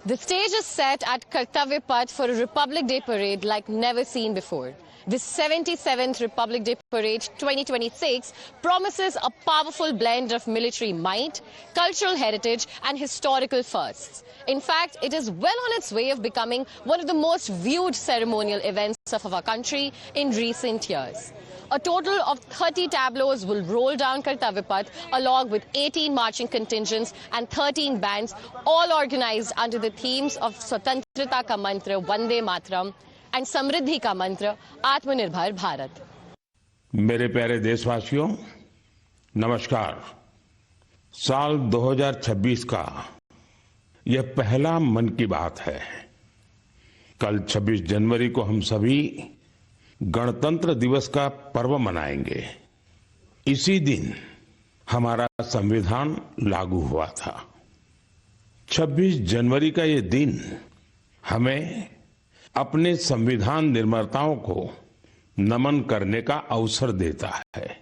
The stage is set at Kartavya Path for a Republic Day parade like never seen before. This 77th Republic Day Parade 2026 promises a powerful blend of military might, cultural heritage and historical firsts. In fact, it is well on its way of becoming one of the most viewed ceremonial events of our country in recent years. A total of 30 tableaus will roll down Kartavya Path along with 18 marching contingents and 13 bands, all organized under the themes of Swatantrata ka mantra Vande Mataram and Samriddhi ka mantra Atmanirbhar Bharat. मेरे प्यारे देशवासियों, नमस्कार। साल 2026 का यह पहला मन की बात है। कल 26 जनवरी को हम सभी गणतंत्र दिवस का पर्व मनाएंगे। इसी दिन हमारा संविधान लागू हुआ था। 26 जनवरी का ये दिन हमें अपने संविधान निर्माताओं को नमन करने का अवसर देता है।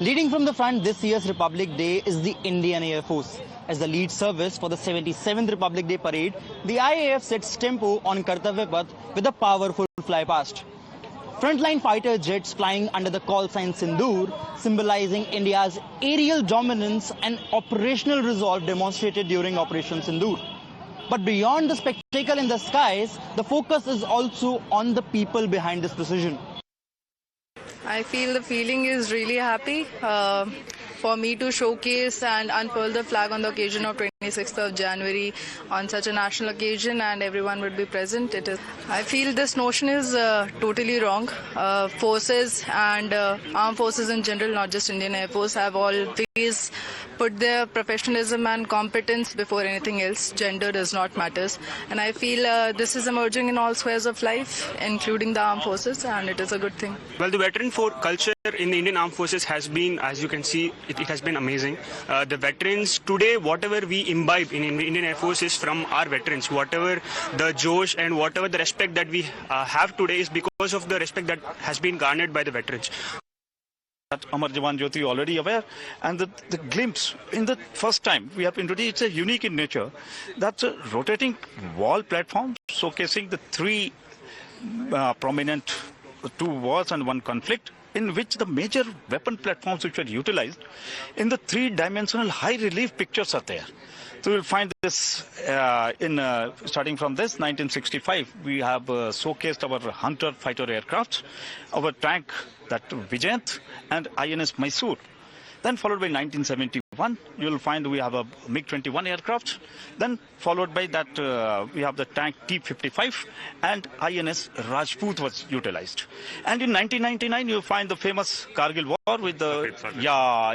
Leading from the front this year's Republic Day is the Indian Air Force. As the lead service for the 77th Republic Day Parade, the IAF sets tempo on Kartavya Path with a powerful flypast. Frontline fighter jets flying under the call sign Sindoor, symbolizing India's aerial dominance and operational resolve demonstrated during Operation Sindoor. But beyond the spectacle in the skies, the focus is also on the people behind this precision. I feel the feeling is really happy for me to showcase and unfurl the flag on the occasion of 26th of January on such a national occasion, and everyone would be present. I feel this notion is totally wrong. Forces and armed forces in general, not just Indian Air Force, have always put their professionalism and competence before anything else. Gender does not matters, and I feel this is emerging in all spheres of life, including the armed forces, and it is a good thing. Well, the veteran culture in the Indian Armed Forces has been, as you can see, it has been amazing. The veterans today, whatever we imbibe in Indian Air Force is from our veterans. Whatever the Josh and whatever the respect that we have today is because of the respect that has been garnered by the veterans. Amar Jawan Jyoti already aware, and the glimpse in the first time we have introduced, it's a unique in nature. That's a rotating wall platform showcasing the three prominent, 2 wars and 1 conflict, in which the major weapon platforms which were utilized in the 3-dimensional high relief pictures are there. So you'll find this starting from this 1965, we have showcased our Hunter fighter aircrafts, our tank, that Vijayant, and INS Mysore. Then followed by 1971, you will find we have a MiG-21 aircraft. Then followed by that, we have the tank T-55 and INS Rajput was utilized. And in 1999, you find the famous Kargil war with the,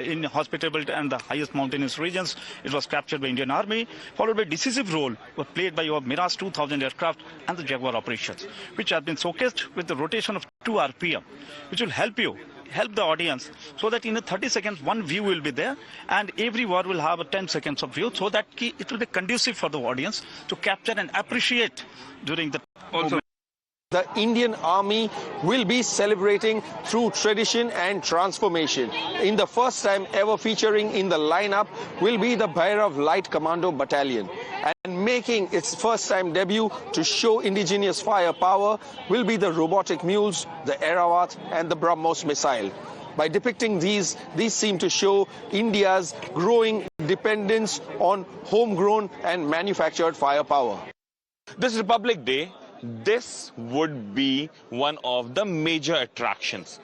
inhospitable and the highest mountainous regions. It was captured by Indian Army, followed by decisive role was played by your Mirage 2000 aircraft and the Jaguar operations, which have been showcased with the rotation of 2 RPM, which will help the audience so that in a 30 seconds one view will be there, and every war will have a 10 seconds of view, so that it will be conducive for the audience to capture and appreciate during the movement. The Indian Army will be celebrating through tradition and transformation. In the first time ever featuring in the lineup will be the Bhairav Light Commando Battalion. And making its first time debut to show indigenous firepower will be the robotic mules, the Airavat and the BrahMos missile. By depicting these seem to show India's growing dependence on homegrown and manufactured firepower. This Republic Day, this would be one of the major attractions.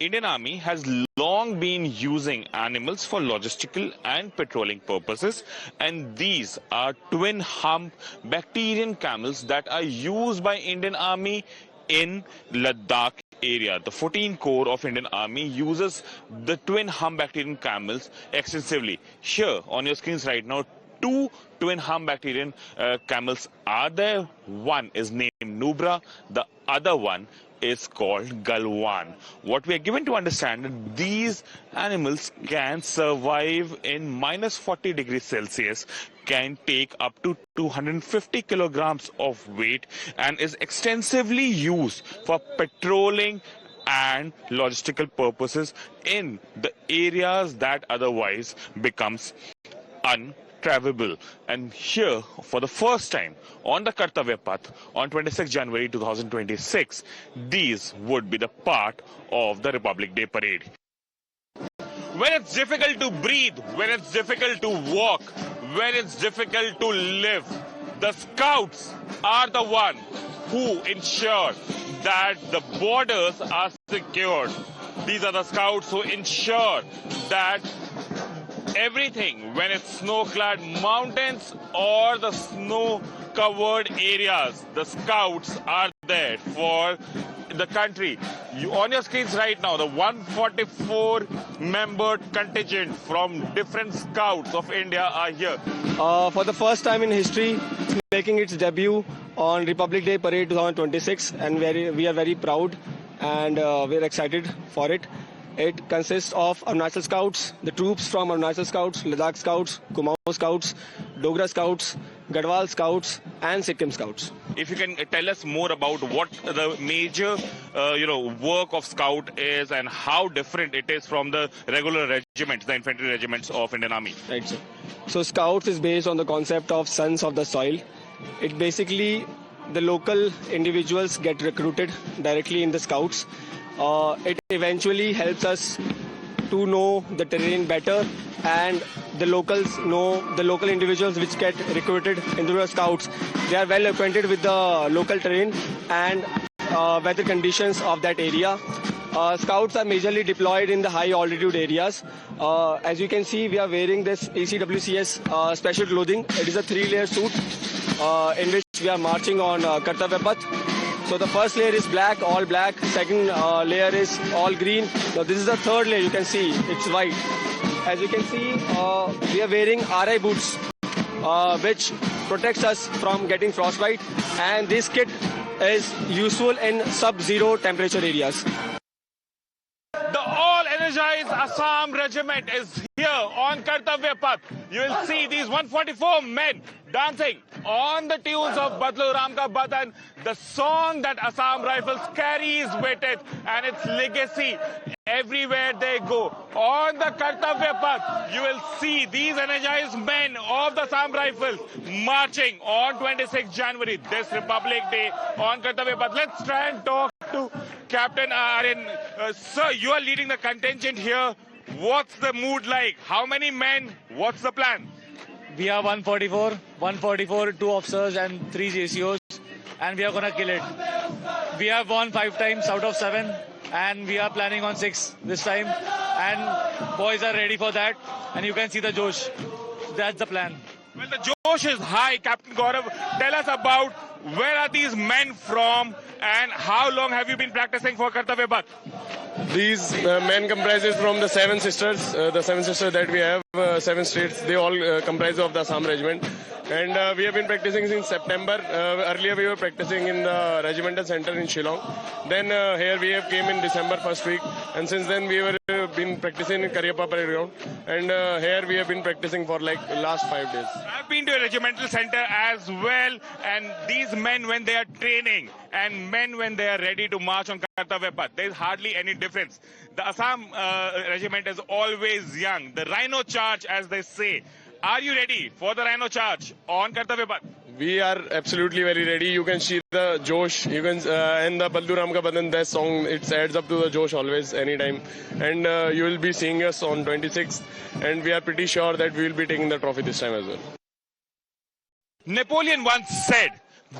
Indian Army has long been using animals for logistical and patrolling purposes, and these are twin hump Bactrian camels that are used by Indian Army in Ladakh area. The 14th Corps of Indian Army uses the twin hump Bactrian camels extensively. Here on your screens right now, 2 twin hump Bactrian camels are there. One is named Nubra, the other one is called Galwan. What we are given to understand that these animals can survive in minus 40 degrees Celsius, can take up to 250 kilograms of weight, and is extensively used for patrolling and logistical purposes in the areas that otherwise becomes travelable. And here, for the first time on the Kartavya Path on 26 January 2026, these would be the part of the Republic Day parade. When it's difficult to breathe, when it's difficult to walk, when it's difficult to live, the Scouts are the one who ensure that the borders are secured. These are the Scouts who ensure that everything, when it's snow-clad mountains or the snow-covered areas, the Scouts are there for the country. On your screens right now, the 144-member contingent from different Scouts of India are here. For the first time in history, it's making its debut on Republic Day Parade 2026, and we are very proud and we are excited for it. It consists of Arunachal Scouts, the troops from Arunachal Scouts, Ladakh Scouts, Kumaon Scouts, Dogra Scouts, Garhwal Scouts, and Sikkim Scouts. If you can tell us more about what the major, work of Scout is and how different it is from the regular regiments, the infantry regiments of Indian Army. Right, sir. So Scouts is based on the concept of Sons of the Soil. It basically, the local individuals get recruited directly in the Scouts. It eventually helps us to know the terrain better, and the locals know the local individuals which get recruited into the Scouts. They are well acquainted with the local terrain and weather conditions of that area. Scouts are majorly deployed in the high altitude areas. As you can see, we are wearing this ECWCS special clothing. It is a 3-layer suit in which we are marching on Kartavya Path. So the first layer is black, all black. Second layer is all green. Now this is the third layer, you can see, it's white. As you can see, we are wearing RI boots, which protects us from getting frostbite. And this kit is useful in sub-zero temperature areas. The all-energized Assam regiment is here on Kartavya Path. You will see these 144 men dancing on the tunes of Badlo Ram Ka Batan, the song that Assam Rifles carries with it and its legacy everywhere they go. On the Kartavya Path, you will see these energized men of the Assam Rifles marching on 26 January, this Republic Day on Kartavya Path. Let's try and talk to Captain Aryan. Sir, you are leading the contingent here. What's the mood like? How many men? What's the plan? We are 144, 2 officers and 3 JCOs, and we are gonna kill it. We have won 5 times out of 7, and we are planning on 6 this time, and boys are ready for that, and you can see the Josh. That's the plan. Well, the Josh is high. Captain Gaurav, tell us about where are these men from and how long have you been practicing for Kartavya Path? These men comprises from the 7 sisters, that we have, 7 states. They all comprise of the Assam regiment, and we have been practicing since September. Earlier we were practicing in the regimental center in Shillong. Then here we have came in December first week, and since then we were been practicing in Karyappa Parade Ground, and here we have been practicing for like last 5 days. I've been to a regimental center as well, and these men when they are training and men when they are ready to march on Kartavya Path, there is hardly any difference. The Assam regiment is always young. The Rhino Charge, as they say. Are you ready for the Rhino Charge on Kartavya Path? We are absolutely very ready. You can see the Josh, you can and the Badlo Ram Ka Batan, that song, it adds up to the Josh always, anytime. And you will be seeing us on 26th, and we are pretty sure that we will be taking the trophy this time as well. Napoleon once said,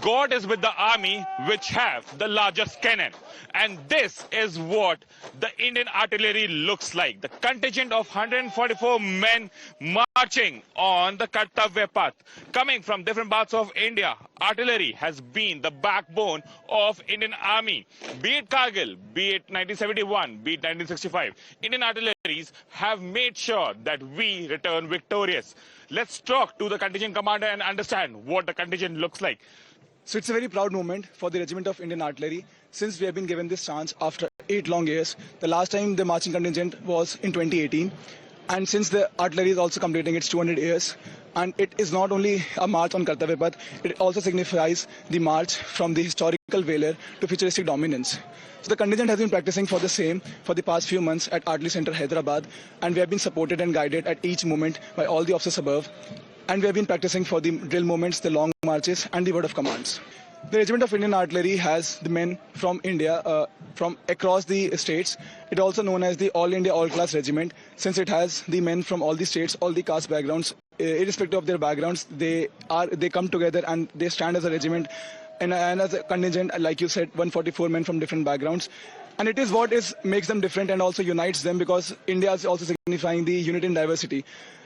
God is with the army which have the largest cannon. And this is what the Indian artillery looks like. The contingent of 144 men marching on the Kartavya Path. Coming from different parts of India, artillery has been the backbone of Indian army. Be it Kargil, be it 1971, be it 1965. Indian artilleries have made sure that we return victorious. Let's talk to the contingent commander and understand what the contingent looks like. So it's a very proud moment for the Regiment of Indian Artillery since we have been given this chance after 8 long years. The last time the marching contingent was in 2018, and since the artillery is also completing its 200 years, and it is not only a march on Kartavya Path, it also signifies the march from the historical valor to futuristic dominance. So the contingent has been practicing for the same for the past few months at Artillery Center, Hyderabad, and we have been supported and guided at each moment by all the officers above. and we have been practicing for the drill movements, the long marches, and the word of commands. The Regiment of Indian Artillery has the men from India, from across the states. It is also known as the All India All Class Regiment, since it has the men from all the states, all the caste backgrounds. Irrespective of their backgrounds, they come together and they stand as a regiment and as a contingent, like you said, 144 men from different backgrounds. And it is what makes them different and also unites them, because India is also signifying the unity in diversity.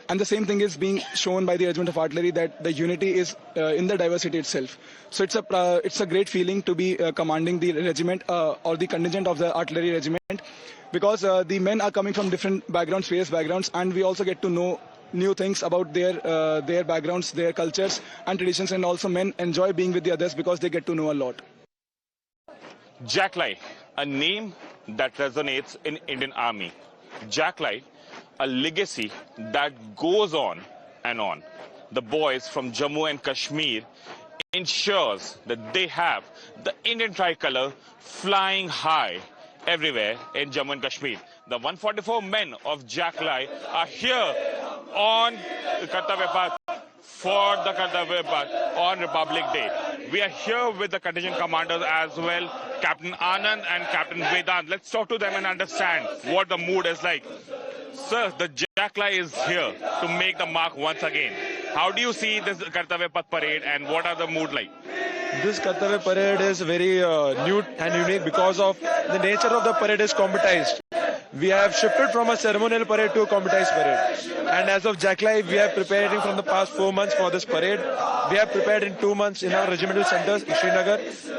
And the same thing is being shown by the Regiment of Artillery, that the unity is in the diversity itself. So it's a great feeling to be commanding the regiment or the contingent of the artillery regiment, because the men are coming from different backgrounds, various backgrounds, and we also get to know new things about their backgrounds, their cultures and traditions, and also men enjoy being with the others because they get to know a lot. Jack-Lai, a name that resonates in Indian Army. Jack-Lai, a legacy that goes on and on. The boys from Jammu and Kashmir ensures that they have the Indian tricolor flying high everywhere in Jammu and Kashmir. The 144 men of Jack-Lai are here on Kartavya Path for the Kartavya Path on Republic Day. We are here with the contingent commanders as well, Captain Anand and Captain Vedant. Let's talk to them and understand what the mood is like. Sir, the Jack-Lai is here to make the mark once again. How do you see this Kartavya Path parade and what are the mood like? This Kartavya parade is very new and unique because of the nature of the parade is combatized. We have shifted from a ceremonial parade to a combatized parade. And as of Jack-Lai, we are preparing from the past 4 months for this parade. We have prepared in 2 months in our regimental centers in Srinagar.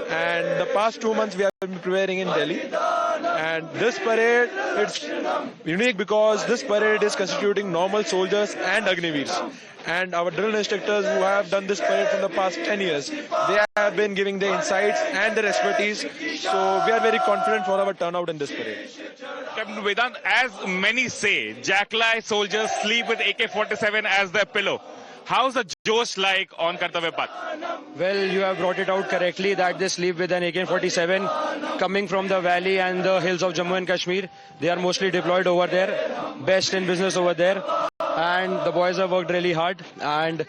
And the past 2 months we have been preparing in Delhi. And this parade, it's unique because this parade is constituting normal soldiers and Agniveers. And our drill instructors who have done this parade from the past 10 years, they have been giving their insights and their expertise. So we are very confident for our turnout in this parade. Captain Vedant, as many say, Jack-Lai soldiers sleep with AK-47 as their pillow. How's the Josh like on Kartavya Path? Well, you have brought it out correctly that they sleep with an AK-47 coming from the valley and the hills of Jammu and Kashmir. They are mostly deployed over there, best in business over there. And the boys have worked really hard and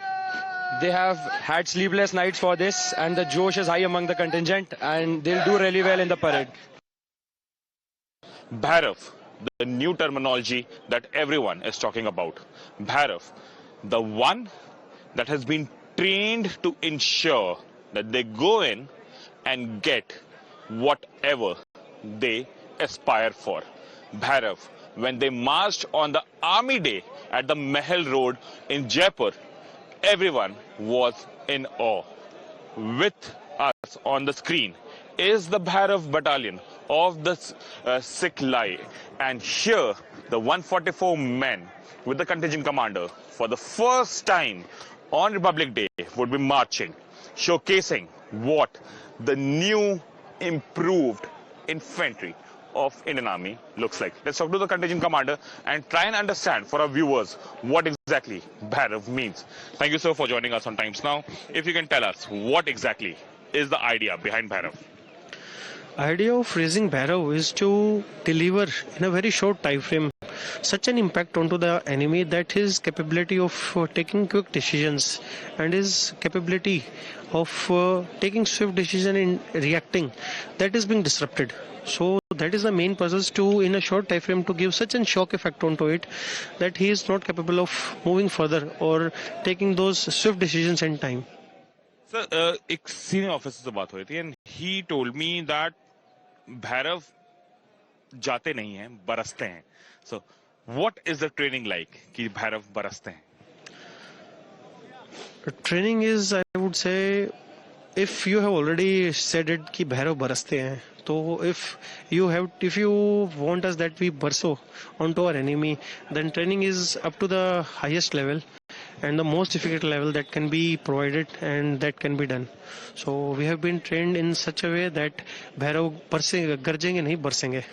they have had sleepless nights for this, and the Josh is high among the contingent and they'll do really well in the parade. Bhairav, the new terminology that everyone is talking about. Bhairav, the one that has been trained to ensure that they go in and get whatever they aspire for. Bhairav, when they marched on the Army Day at the Mahal Road in Jaipur, everyone was in awe. With us on the screen is the Bhairav Battalion of the Sikh Line, and here the 144 men with the contingent commander for the first time on Republic Day would be marching, showcasing what the new improved infantry of Indian Army looks like. Let's talk to the contingent commander and try and understand for our viewers what exactly Bhairav means. Thank you, sir, for joining us on Times Now. If you can tell us what exactly is the idea behind Bhairav? Idea of raising Bhairav is to deliver in a very short time frame such an impact onto the enemy that his capability of taking quick decisions and his capability of taking swift decision in reacting, that is being disrupted. So that is the main purpose, to in a short time frame to give such a shock effect onto it that he is not capable of moving further or taking those swift decisions in time. Sir, एक senior officer से बात हुई थी and he told me that Bhairav जाते नहीं हैं, बरसते हैं. So what is the training like कि Bhairav बरसते हैं? Training is, I would say, if you have already said it कि Bhairav बरसते हैं, so if you want us that we burso onto our enemy, then training is up to the highest level and the most difficult level that can be provided and that can be done. So we have been trained in such a way that Bhairav गरजेंगे नहीं बरसेंगे.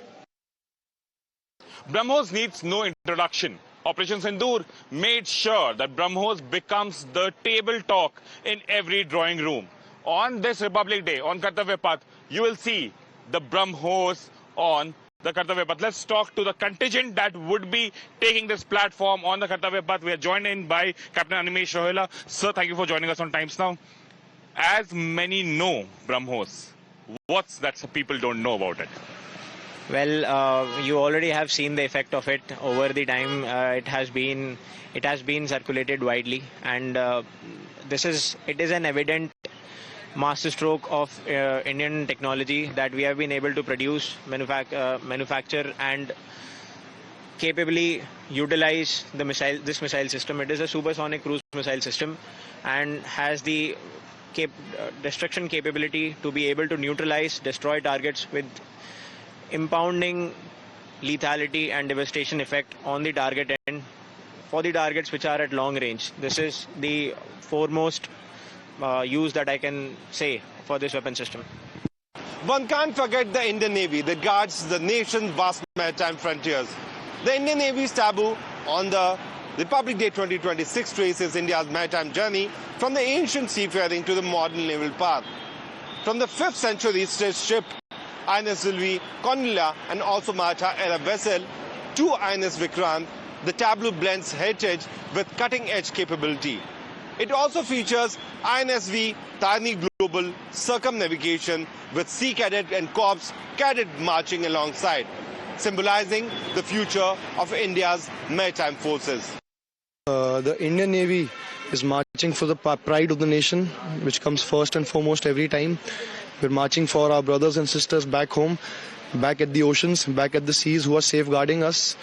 BrahMos needs no introduction. Operation Sindoor made sure that BrahMos becomes the table talk in every drawing room. On this Republic Day, on Kartavya Path, you will see the BrahMos on the Kartavya Path. Let's talk to the contingent that would be taking this platform on the Kartavya Path. We are joined in by Captain Animesh Rohela. Sir, thank you for joining us on Times Now. As many know BrahMos, what's that people don't know about it? Well, you already have seen the effect of it over the time. It has been circulated widely, and it is an evident masterstroke of Indian technology that we have been able to produce, manufacture, and capably utilize this missile system. It is a supersonic cruise missile system and has the destruction capability to be able to neutralize, destroy targets with impounding lethality and devastation effect on the target end for the targets which are at long range. This is the foremost use that I can say for this weapon system. One can't forget the Indian Navy that guards the nation's vast maritime frontiers. The Indian Navy's taboo on the Republic Day 2026 traces India's maritime journey from the ancient seafaring to the modern naval path. From the 5th century ship INS Sylvie, Cornelia and also Maratha era vessel to INS Vikrant, the tableau blends heritage with cutting-edge capability. It also features INSV Tarni Global Circumnavigation with Sea Cadet and Corps Cadet marching alongside, symbolizing the future of India's maritime forces. The Indian Navy is marching for the pride of the nation, which comes first and foremost every time. We're marching for our brothers and sisters back home, back at the oceans, back at the seas, who are safeguarding us.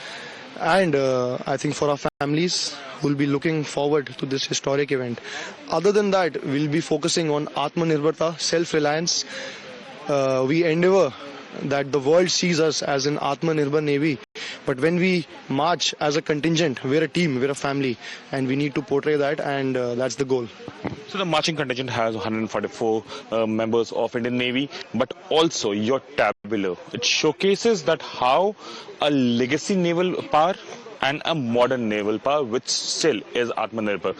And I think for our families who will be looking forward to this historic event. Other than that, we'll be focusing on Atmanirbharta, self-reliance. We endeavor that the world sees us as an Atmanirbhar Navy. But when we march as a contingent, we're a team, we're a family, and we need to portray that, and that's the goal. So the marching contingent has 144 members of Indian Navy, but also your tableau. It showcases that how a legacy naval power and a modern naval power, which still is Atmanirbhar.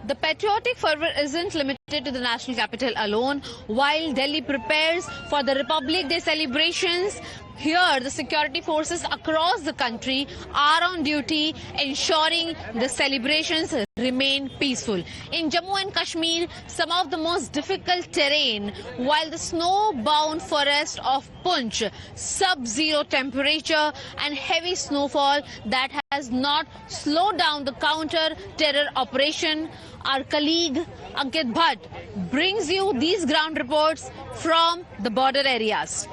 The patriotic fervor isn't limited to the national capital alone. While Delhi prepares for the Republic Day celebrations, here the security forces across the country are on duty ensuring the celebrations remain peaceful. In Jammu and Kashmir, some of the most difficult terrain, while the snow-bound forest of Poonch, sub-zero temperature and heavy snowfall that has not slowed down the counter-terror operation. Our colleague Ankit Bhatt brings you these ground reports from the border areas.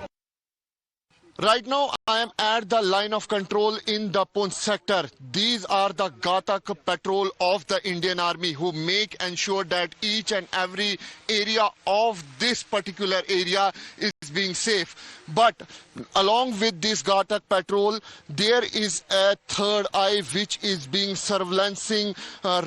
Right now, I am at the line of control in the Poonch sector. These are the Ghatak patrol of the Indian Army who make ensure that each and every area of this particular area is being safe. But along with this Ghatak patrol, there is a third eye which is being surveillancing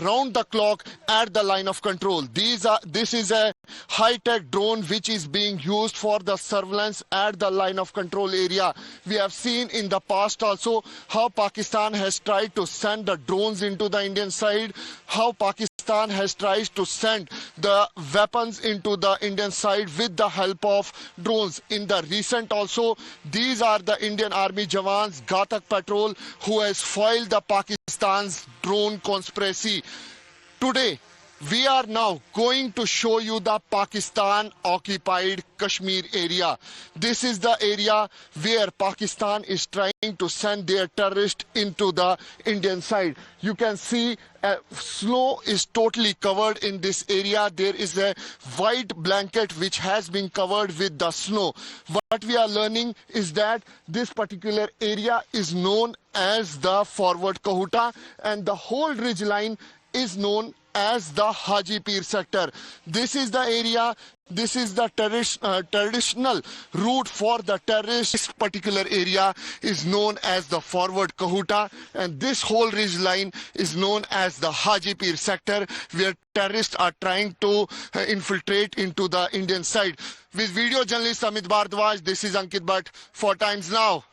round the clock at the line of control. This is a high-tech drone which is being used for the surveillance at the line of control area. We have seen in the past also how Pakistan has tried to send the drones into the Indian side, how Pakistan has tried to send the weapons into the Indian side with the help of drones. In the recent also, these are the Indian Army Jawans, Ghatak patrol, who has foiled the Pakistan's drone conspiracy. Today, we are now going to show you the Pakistan-occupied Kashmir area. This is the area where Pakistan is trying to send their terrorists into the Indian side. You can see snow is totally covered in this area. There is a white blanket which has been covered with the snow. What we are learning is that this particular area is known as the Forward Kahuta, and the whole ridge line is known as the Haji Pir sector. This is the area, this is the traditional route for the terrorists. This particular area is known as the Forward Kahuta, and this whole ridge line is known as the Haji Pir sector, where terrorists are trying to infiltrate into the Indian side. With video journalist Amit Bhardwaj, this is Ankit Bhatt for Times Now.